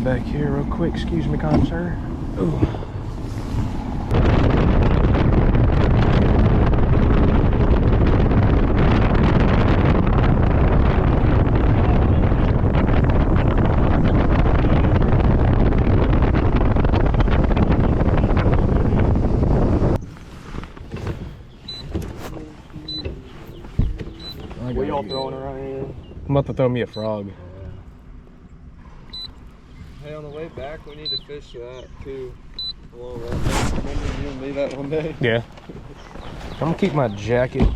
back here real quick. Excuse me, kind sir. Ooh. What y'all throwing around here? I'm about to throw me a frog. Hey, on the way back, we need to fish that too. Remember you and me that one day? Yeah. I'm gonna keep my jacket down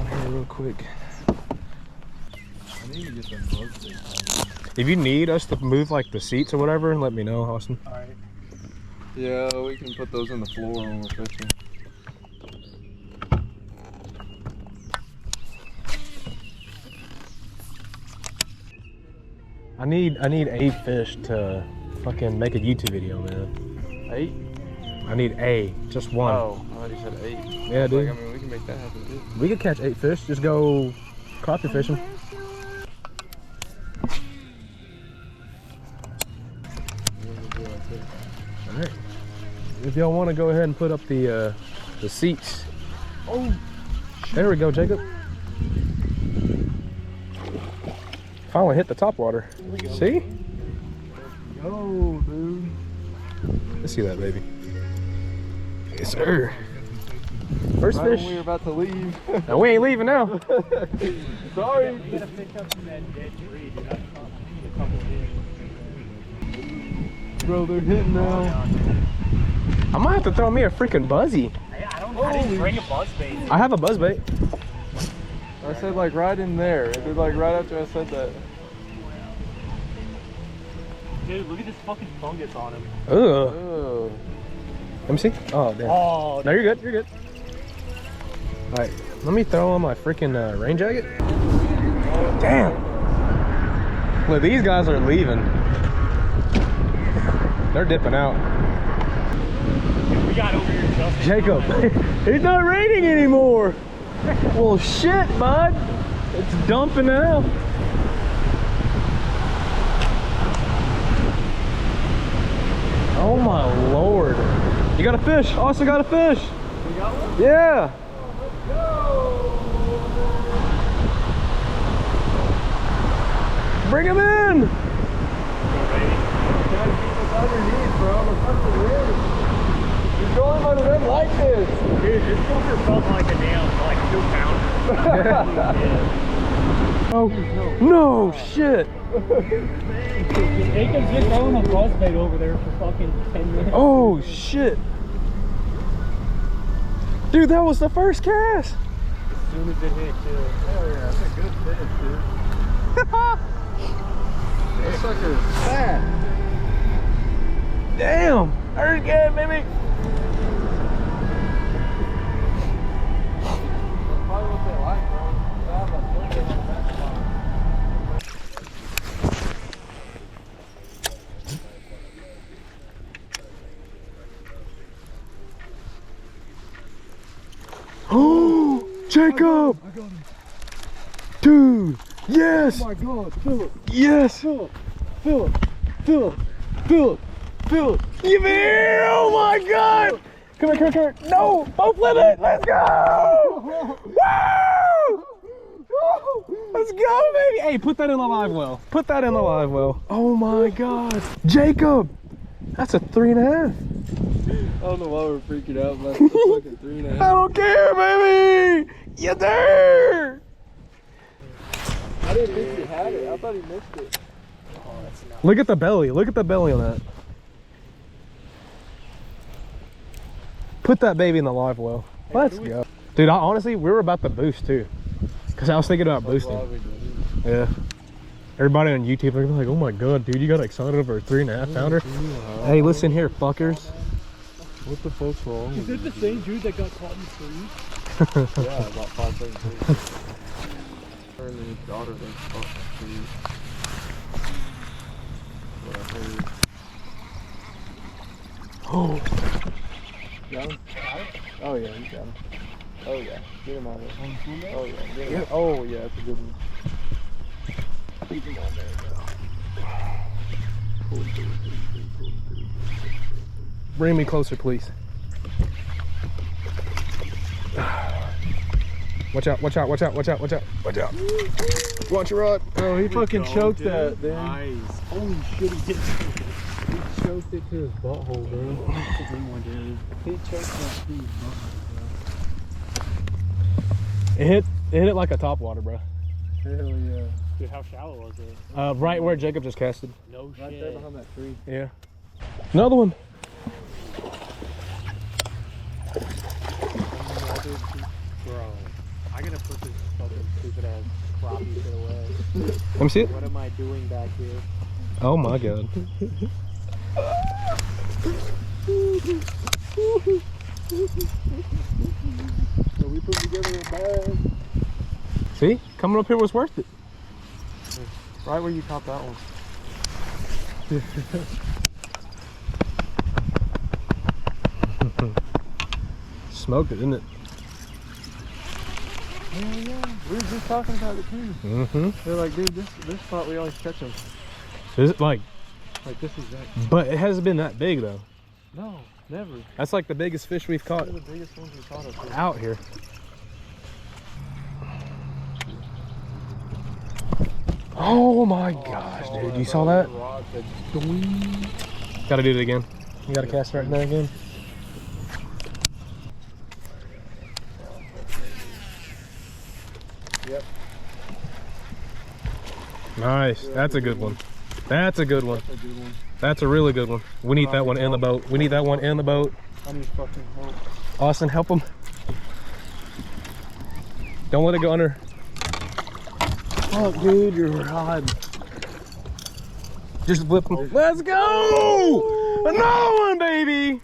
here real quick. I need to get them bug sticks. If you need us to move like the seats or whatever, let me know, Austin. Alright. Yeah, we can put those in the floor when we're fishing. I need 8 fish to fucking make a YouTube video, man. 8? I need just one. Oh, I already said 8. Yeah, dude. Like, I mean, we can make that happen too. We could catch 8 fish. Just go crappie fishing. All right. If y'all want to go ahead and put up the seats. Oh, there we go, Jacob. Finally hit the top water. See? yo, dude. Let's see that, baby. Yes, sir. First Right fish. when we were about to leave. No, we ain't leaving now. Sorry. You gotta pick up from that dead tree, dude. That's a couple of hits. Bro, they're hitting now. I might have to throw me a freaking buzzy. I didn't bring a buzz bait. I have a buzz bait. I said like right in there. Dude, like right after I said that. Dude, look at this fucking fungus on him. Ugh. Oh. Let me see. Oh, damn. Oh, No, you're good. You're good. All right, let me throw on my freaking rain jacket. Damn. Look, these guys are leaving. They're dipping out. dude, we got over here just in Jacob, time. it's not raining anymore. Well, shit, bud. It's dumping out. Oh my lord. You got a fish. Also got a fish. You got one? Yeah. Bring him in. Gotta keep us underneath, bro. The fucking wind. You're going on the red like this. Dude, this fucker felt like a damn, like 2 pounds. Oh, no shit. Jacob's just throwing a buzzbait over there for fucking 10 minutes. Oh shit. Dude, that was the first cast. As soon as it hit, too. Hell yeah, that's a good fish, dude. That sucker's fat. Damn. There's good, baby. That's probably what they like, bro. They have that filter on the back spot. Oh, Jacob. I got him. Dude. Yes. Oh my god, Philip. Yes. Philip. Philip. Philip. Philip. Philip. You here? Oh my god. Come here, come here, come here. No, both limit. Let's go. Woo! Let's go, baby. Hey, put that in the live well. Put that in the live well. Oh my god. Jacob. That's a 3.5. I don't know why we're freaking out, but that's a fucking 3.5. I don't care, baby. You there? I didn't think he had it. I thought he missed it. Look at the belly. Look at the belly on that. Put that baby in the live well. Let's go. Dude, honestly, we were about to boost too. Because I was thinking about boosting. Yeah. Everybody on YouTube, they're like, oh my god, dude, you got excited over a 3.5 pounder? Hey, listen here, fuckers. What the fuck's wrong? Is it the same dude that got caught in the trees? Yeah, about 5 seconds. Her and his daughter got caught in the trees. What I heard. Oh, Got him? Oh yeah, you got him. Oh yeah, get him out of there. Oh yeah, get him. Oh yeah, that's a good one. Keep him on there, bro. Bring me closer, please. Watch out, watch out, watch out, watch out, watch out, watch out. Watch your rod. Oh, he fucking choked that, dude. Nice. Holy shit, he did. He choked it to his butthole, bro. He choked that to his butthole, bro. It hit it like a top water, bro. Hell yeah. Dude, how shallow was it? Right where Jacob just casted. No shit. Right there behind that tree. Yeah. Another one. Bro, I gotta put this fucking stupid ass crappie shit away. Let me see it. What am I doing back here? Oh my god. So we put together a bag. See? Coming up here was worth it. Right where you caught that one. Smoked it, didn't it? Yeah. We were just talking about it too. Mm-hmm. They're like, dude, this spot we always catch them. Is it like, Like this is that. but it hasn't been that big though. No, never. That's like the biggest fish we've caught One of the biggest ones we caught up here. out here. Oh my gosh, dude. You saw that? Gotta do it again. You gotta cast right there again. Yep. Nice. That's a good one. That's a good one. That's a good one. That's a really good one. We need that one in the boat. We need that one in the boat. I need fucking help. Austin, help him. Don't let it go under. Fuck, dude, your rod. Just flip him. Let's go! Another one, baby!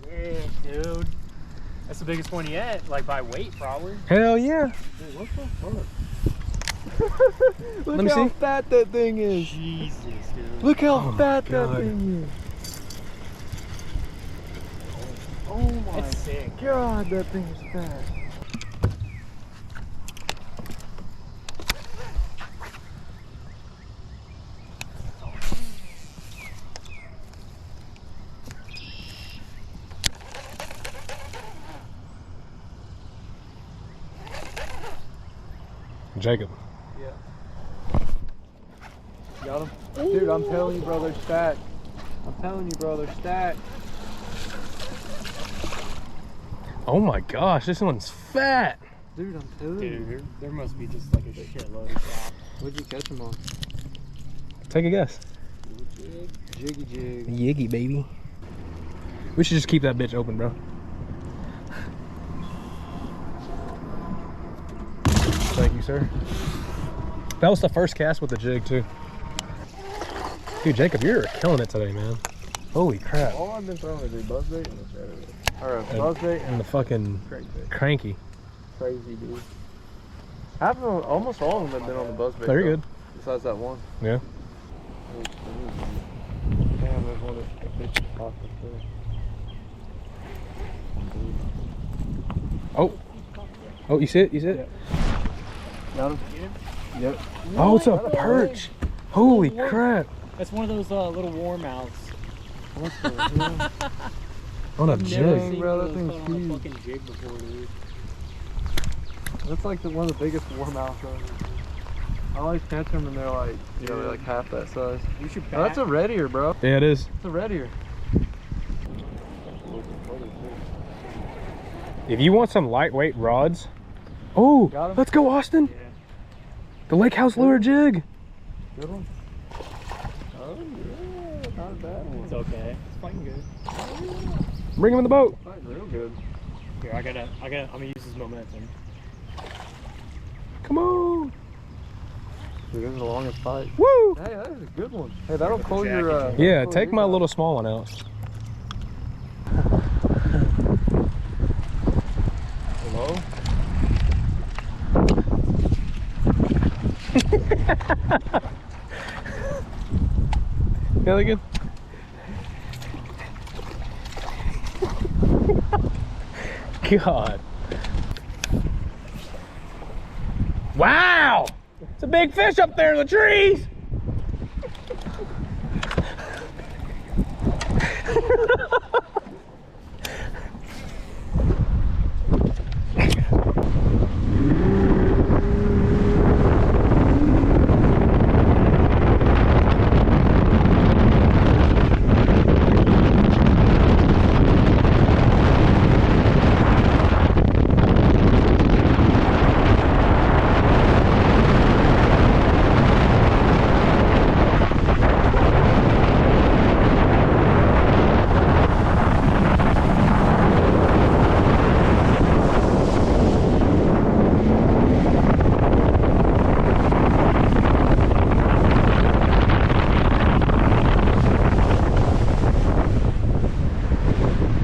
Yeah, dude. That's the biggest one yet, like by weight, probably. Hell yeah. Dude, what the fuck? Look Let me how see. fat that thing is. Jesus, dude. Look how Oh my fat that God. thing is. Oh my That's sick. god, that thing is fat. Jacob. Yeah. Got him? Dude, I'm telling you, bro, they're stacked. I'm telling you, bro, they're stacked. Oh my gosh, this one's fat. Dude, I'm telling you. Dude, there must be just like a shitload of crap. What'd you catch them on? Take a guess. Jiggy jig. Yiggy, baby. We should just keep that bitch open, bro. Thank you, sir. That was the first cast with the jig, too. Dude, Jacob, you're killing it today, man. Holy crap. All I've been throwing is a buzzbait and a chatterbait. Or a buzzbait And the fucking crankbait. cranky. Crazy, dude. Half of them, almost all of them have been on the buzzbait. Very though, good. Besides that one. Yeah. Damn, there's one that's a fish popped up there. Oh. Oh, you see it? You see it? Yeah. Got him? Yep. Oh, it's a perch. Holy crap. That's one of those little warmouths. What the hell? On a Dang, jig. bro, that Those thing's caught on a huge. fucking jig before, dude. That's like one of the biggest warmouths around here. I always catch them and they're like, you know, they're like half that size. You should Oh, that's a red ear, bro. Yeah, it is. It's a red ear. If you want some lightweight rods. Oh, Got 'em? let's go, Austin. Yeah. The Lake House Lure Jig. Good one. Oh yeah, not a bad one. It's okay. It's fighting good. Bring him in the boat. Fighting real good. Here, I'm gonna use this momentum. Come on. Dude, this is the longest fight. Woo. Hey, that is a good one. Hey, that'll pull your. Yeah, pull take your my rod. little small one out. Hello? Yeah, good. God. Wow! It's a big fish up there in the trees!